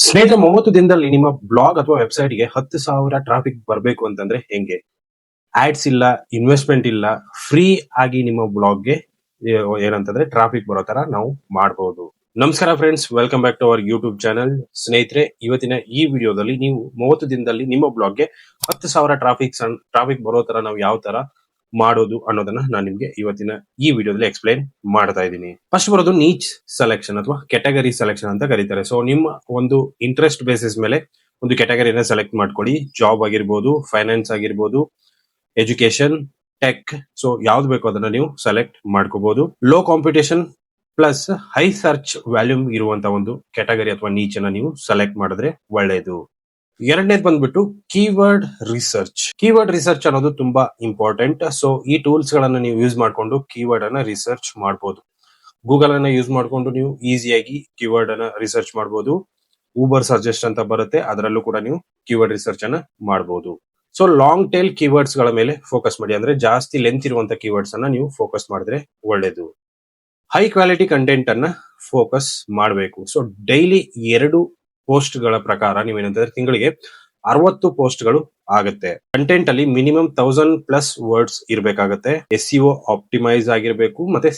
ಸ್ನೇಹಿತರೆ, 30 ದಿನದಲ್ಲಿ ನಿಮ್ಮ ಬ್ಲಾಗ್ ಅಥವಾ ವೆಬ್ಸೈಟ್‌ಗೆ 10,000 ಟ್ರಾಫಿಕ್ ಬರ್ಬೇಕು ಅಂತಂದ್ರೆ ಹೆಂಗೆ? ಆಡ್ಸ್ ಇಲ್ಲ, ಇನ್ವೆಸ್ಟ್‌ಮೆಂಟ್ ಇಲ್ಲ, ಫ್ರೀ ಆಗಿ ನಿಮ್ಮ ಬ್ಲಾಗ್‌ಗೆ ಏನಂತಂದ್ರೆ ಟ್ರಾಫಿಕ್ ಬರೋ ತರ ನಾವು ಮಾಡಬಹುದು. ನಮಸ್ಕಾರ friends, welcome back to our YouTube channel. ಸ್ನೇಹಿತರೆ, ಇವತ್ತಿನ ಈ ವಿಡಿಯೋದಲ್ಲಿ ನೀವು 30 ದಿನದಲ್ಲಿ ನಿಮ್ಮ ಬ್ಲಾಗ್‌ಗೆ 10,000 ಟ್ರಾಫಿಕ್ ಬರೋ ತರ ನಾವು ಯಾವ ತರ ಮಾಡೋದು ಅನ್ನೋದನ್ನ ನಾನು ನಿಮ್ಗೆ ಇವತ್ತಿನ ಈ ವಿಡಿಯೋದಲ್ಲಿ ಎಕ್ಸ್ಪ್ಲೈನ್ ಮಾಡ್ತಾ ಇದ್ದೀನಿ. ಫಸ್ಟ್ ಬರೋದು ನೀಚ್ ಸೆಲೆಕ್ಷನ್ ಅಥವಾ ಕೆಟಗರಿ ಸೆಲೆಕ್ಷನ್ ಅಂತ ಕರೀತಾರೆ. ಸೊ ನಿಮ್ಮ ಒಂದು ಇಂಟ್ರೆಸ್ಟ್ ಬೇಸಿಸ್ ಮೇಲೆ ಒಂದು ಕೆಟಗರಿನ ಸೆಲೆಕ್ಟ್ ಮಾಡ್ಕೊಳ್ಳಿ. ಜಾಬ್ ಆಗಿರ್ಬೋದು, ಫೈನಾನ್ಸ್ ಆಗಿರ್ಬೋದು, ಎಜುಕೇಶನ್, ಟೆಕ್, ಸೊ ಯಾವ್ದು ಬೇಕೋ ಅದನ್ನ ನೀವು ಸೆಲೆಕ್ಟ್ ಮಾಡ್ಕೋಬಹುದು. Low competition plus high search volume ಇರುವಂತ ಒಂದು ಕೆಟಗರಿ ಅಥವಾ ನೀಚ್ ಅನ್ನ ನೀವು ಸೆಲೆಕ್ಟ್ ಮಾಡಿದ್ರೆ ಒಳ್ಳೆಯದು. ಎರಡನೇದು ಬಂದ್ಬಿಟ್ಟು ಕೀವರ್ಡ್ ರಿಸರ್ಚ್. ಕೀವರ್ಡ್ ರಿಸರ್ಚ್ ಅನ್ನೋದು ತುಂಬಾ ಇಂಪಾರ್ಟೆಂಟ್. ಸೊ ಈ ಟೂಲ್ಸ್ ಗಳನ್ನ ನೀವು ಯೂಸ್ ಮಾಡ್ಕೊಂಡು ಕೀವರ್ಡ್ ಅನ್ನ ರಿಸರ್ಚ್ ಮಾಡಬಹುದು. ಗೂಗಲ್ ಅನ್ನ ಯೂಸ್ ಮಾಡ್ಕೊಂಡು ನೀವು ಈಸಿಯಾಗಿ ಕೀವರ್ಡ್ ಅನ್ನ ರಿಸರ್ಚ್ ಮಾಡಬಹುದು. ಊಬರ್ ಸಜೆಸ್ಟ್ ಅಂತ ಬರುತ್ತೆ, ಅದರಲ್ಲೂ ಕೂಡ ನೀವು ಕೀವರ್ಡ್ ರಿಸರ್ಚ್ ಅನ್ನ ಮಾಡಬಹುದು. ಸೊ ಲಾಂಗ್ ಟೇಲ್ ಕೀವರ್ಡ್ಸ್ ಗಳ ಮೇಲೆ ಫೋಕಸ್ ಮಾಡಿ, ಅಂದ್ರೆ ಜಾಸ್ತಿ ಲೆಂತ್ ಇರುವಂತ ಕೀವರ್ಡ್ಸ್ ಅನ್ನ ನೀವು ಫೋಕಸ್ ಮಾಡಿದ್ರೆ ಒಳ್ಳೇದು. ಹೈ ಕ್ವಾಲಿಟಿ ಕಂಟೆಂಟ್ ಅನ್ನ ಫೋಕಸ್ ಮಾಡಬೇಕು. ಸೊ ಡೈಲಿ 2 ಪೋಸ್ಟ್ ಗಳ ಪ್ರಕಾರ ನೀವೇನಂತಂದ್ರೆ ತಿಂಗಳಿಗೆ 60 ಪೋಸ್ಟ್ ಗಳು ಆಗುತ್ತೆ. ಕಂಟೆಂಟ್ ಅಲ್ಲಿ ಮಿನಿಮಮ್ 1000+ ವರ್ಡ್ಸ್ ಇರಬೇಕಾಗುತ್ತೆ. SEO ಆಪ್ಟಿಮೈಸ್ ಆಗಿರ್ಬೇಕು, ಮತ್ತೆ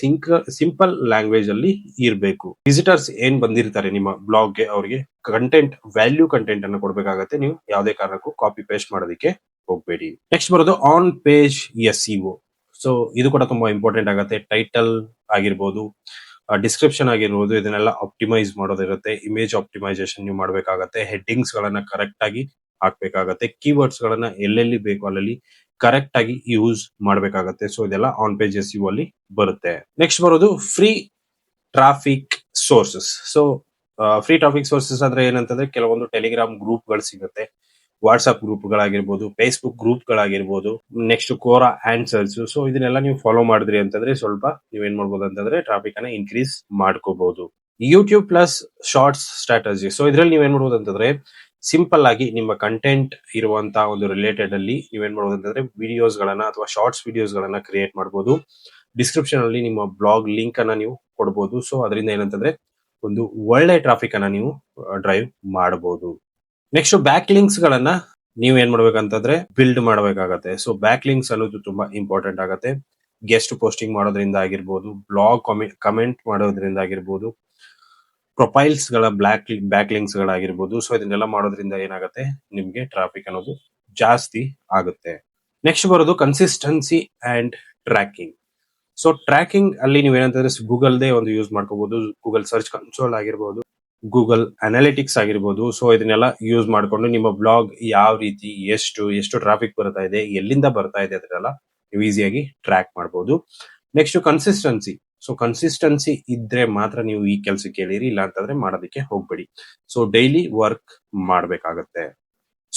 ಸಿಂಪಲ್ ಲ್ಯಾಂಗ್ವೇಜ್ ಅಲ್ಲಿ ಇರಬೇಕು. ವಿಸಿಟರ್ಸ್ ಏನ್ ಬಂದಿರ್ತಾರೆ ನಿಮ್ಮ ಬ್ಲಾಗ್ಗೆ, ಅವರಿಗೆ ಕಂಟೆಂಟ್ ವ್ಯಾಲ್ಯೂ ಕಂಟೆಂಟ್ ಅನ್ನು ಕೊಡಬೇಕಾಗತ್ತೆ. ನೀವು ಯಾವುದೇ ಕಾರಣಕ್ಕೂ ಕಾಪಿ ಪೇಸ್ಟ್ ಮಾಡೋದಕ್ಕೆ ಹೋಗಬೇಡಿ. ನೆಕ್ಸ್ಟ್ ಬರೋದು ಆನ್ ಪೇಜ್ SEO. ಸೊ ಇದು ಕೂಡ ತುಂಬಾ ಇಂಪಾರ್ಟೆಂಟ್ ಆಗುತ್ತೆ. ಟೈಟಲ್ ಆಗಿರ್ಬೋದು, ಡಿಸ್ಕ್ರಿಪ್ಷನ್ ಆಗಿರ್ಬೋದು, ಇದನ್ನೆಲ್ಲ ಆಪ್ಟಿಮೈಸ್ ಮಾಡೋದಿರುತ್ತೆ. ಇಮೇಜ್ ಆಪ್ಟಿಮೈಸೇಷನ್ ನೀವು ಮಾಡಬೇಕಾಗತ್ತೆ. ಹೆಡ್ಡಿಂಗ್ಸ್ ಗಳನ್ನ ಕರೆಕ್ಟ್ ಆಗಿ ಹಾಕ್ಬೇಕಾಗತ್ತೆ. ಕೀವರ್ಡ್ಸ್ ಗಳನ್ನ ಎಲ್ಲೆಲ್ಲಿ ಬೇಕು ಅಲ್ಲಲ್ಲಿ ಕರೆಕ್ಟ್ ಆಗಿ ಯೂಸ್ ಮಾಡಬೇಕಾಗತ್ತೆ. ಸೊ ಇದೆಲ್ಲ ಆನ್ ಪೇಜ್ SEO ಅಲ್ಲಿ ಬರುತ್ತೆ. ನೆಕ್ಸ್ಟ್ ಬರೋದು free traffic sources. So free traffic sources ಅಂದ್ರೆ ಏನಂತಂದ್ರೆ ಕೆಲವೊಂದು ಟೆಲಿಗ್ರಾಮ್ ಗ್ರೂಪ್ ಗಳು ಸಿಗುತ್ತೆ, ವಾಟ್ಸ್ಆಪ್ ಗ್ರೂಪ್ ಗಳಾಗಿರ್ಬೋದು, ಫೇಸ್ಬುಕ್ ಗ್ರೂಪ್ ಗಳಾಗಿರ್ಬೋದು, ನೆಕ್ಸ್ಟ್ ಕೋರಾ ಆನ್ಸರ್ಸ್. ಸೊ ಇದನ್ನೆಲ್ಲ ನೀವು ಫಾಲೋ ಮಾಡಿದ್ರಿ ಅಂತಂದ್ರೆ ಸ್ವಲ್ಪ ನೀವೇನ್ ಮಾಡ್ಬೋದು ಅಂತಂದ್ರೆ ಟ್ರಾಫಿಕ್ ಅನ್ನ ಇನ್ಕ್ರೀಸ್ ಮಾಡ್ಕೋಬಹುದು. YouTube plus shorts strategy. So ಇದ್ರಲ್ಲಿ ನೀವೇನ್ ಮಾಡ್ಬೋದು ಅಂತಂದ್ರೆ ಸಿಂಪಲ್ ಆಗಿ ನಿಮ್ಮ ಕಂಟೆಂಟ್ ಇರುವಂತ ಒಂದು ರಿಲೇಟೆಡ್ ಅಲ್ಲಿ ನೀವೇನ್ ಮಾಡ್ಬೋದು ಅಂತಂದ್ರೆ ವಿಡಿಯೋಸ್ ಗಳನ್ನ ಅಥವಾ ಶಾರ್ಟ್ಸ್ ವಿಡಿಯೋಸ್ ಗಳನ್ನ ಕ್ರಿಯೇಟ್ ಮಾಡಬಹುದು. ಡಿಸ್ಕ್ರಿಪ್ಷನ್ ಅಲ್ಲಿ ನಿಮ್ಮ ಬ್ಲಾಗ್ ಲಿಂಕ್ ಅನ್ನ ನೀವು ಕೊಡಬಹುದು. ಸೊ ಅದರಿಂದ ಏನಂತಂದ್ರೆ ಒಂದು ಒಳ್ಳೆ ಟ್ರಾಫಿಕ್ ಅನ್ನ ನೀವು ಡ್ರೈವ್ ಮಾಡಬಹುದು. ನೆಕ್ಸ್ಟ್ ಬ್ಯಾಕ್ ಲಿಂಕ್ಸ್ ಗಳನ್ನ ನೀವು ಏನ್ ಮಾಡ್ಬೇಕಂತಂದ್ರೆ ಬಿಲ್ಡ್ ಮಾಡಬೇಕಾಗತ್ತೆ. ಸೊ ಬ್ಯಾಕ್ ಲಿಂಕ್ಸ್ ಅನ್ನೋದು ತುಂಬಾ ಇಂಪಾರ್ಟೆಂಟ್ ಆಗುತ್ತೆ. ಗೆಸ್ಟ್ ಪೋಸ್ಟಿಂಗ್ ಮಾಡೋದ್ರಿಂದ ಆಗಿರ್ಬೋದು, ಬ್ಲಾಗ್ ಕಮೆಂಟ್ ಮಾಡೋದ್ರಿಂದ ಆಗಿರ್ಬೋದು, ಪ್ರೊಫೈಲ್ಸ್ ಗಳ ಬ್ಯಾಕ್ ಲಿಂಕ್ಸ್ ಗಳಾಗಿರ್ಬೋದು. ಸೊ ಇದನ್ನೆಲ್ಲ ಮಾಡೋದ್ರಿಂದ ಏನಾಗುತ್ತೆ, ನಿಮ್ಗೆ ಟ್ರಾಫಿಕ್ ಅನ್ನೋದು ಜಾಸ್ತಿ ಆಗುತ್ತೆ. ನೆಕ್ಸ್ಟ್ ಬರೋದು consistency and tracking. So tracking ಅಲ್ಲಿ ನೀವೇನಂತಂದ್ರೆ ಗೂಗಲ್ದೇ ಒಂದು ಯೂಸ್ ಮಾಡ್ಕೋಬಹುದು. ಗೂಗಲ್ ಸರ್ಚ್ ಕನ್ಸೋಲ್ ಆಗಿರ್ಬೋದು, ಗೂಗಲ್ ಅನಾಲಿಟಿಕ್ಸ್ ಆಗಿರ್ಬೋದು. ಸೊ ಇದನ್ನೆಲ್ಲ ಯೂಸ್ ಮಾಡ್ಕೊಂಡು ನಿಮ್ಮ ಬ್ಲಾಗ್ ಯಾವ ರೀತಿ ಎಷ್ಟು ಟ್ರಾಫಿಕ್ ಬರ್ತಾ ಇದೆ, ಎಲ್ಲಿಂದ ಬರ್ತಾ ಇದೆ ಅದನ್ನೆಲ್ಲ ನೀವು ಈಸಿಯಾಗಿ ಟ್ರ್ಯಾಕ್ ಮಾಡಬಹುದು. Next consistency. ಸೊ ಕನ್ಸಿಸ್ಟೆನ್ಸಿ ಇದ್ರೆ ಮಾತ್ರ ನೀವು ಈ ಕೆಲಸಕ್ಕೆ ಹೇಳಿರಿ, ಇಲ್ಲ ಅಂತಂದ್ರೆ ಮಾಡೋದಕ್ಕೆ ಹೋಗ್ಬೇಡಿ. ಸೊ ಡೈಲಿ ವರ್ಕ್ ಮಾಡಬೇಕಾಗತ್ತೆ.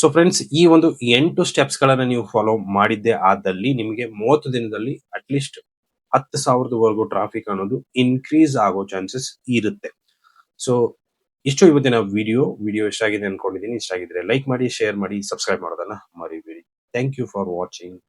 ಸೊ ಫ್ರೆಂಡ್ಸ್, ಈ ಒಂದು 8 ಸ್ಟೆಪ್ಸ್ ಗಳನ್ನ ನೀವು ಫಾಲೋ ಮಾಡಿದ್ದೆ ಆದಲ್ಲಿ ನಿಮಗೆ 30 ದಿನದಲ್ಲಿ ಅಟ್ಲೀಸ್ಟ್ 10,000 ಟ್ರಾಫಿಕ್ ಅನ್ನೋದು ಇನ್ಕ್ರೀಸ್ ಆಗೋ ಚಾನ್ಸಸ್ ಇರುತ್ತೆ. ಸೊ ಇಷ್ಟು ಇವತ್ತಿನ ವಿಡಿಯೋ ಇಷ್ಟ ಆಗಿದೆ ಅನ್ಕೊಂಡಿದ್ದೀನಿ. ಇಷ್ಟ ಆಗಿದ್ರೆ ಲೈಕ್ ಮಾಡಿ, ಶೇರ್ ಮಾಡಿ, ಸಬ್ಸ್ಕ್ರೈಬ್ ಮಾಡೋದನ್ನ ಮರಿಬೇಡಿ. Thank you for watching.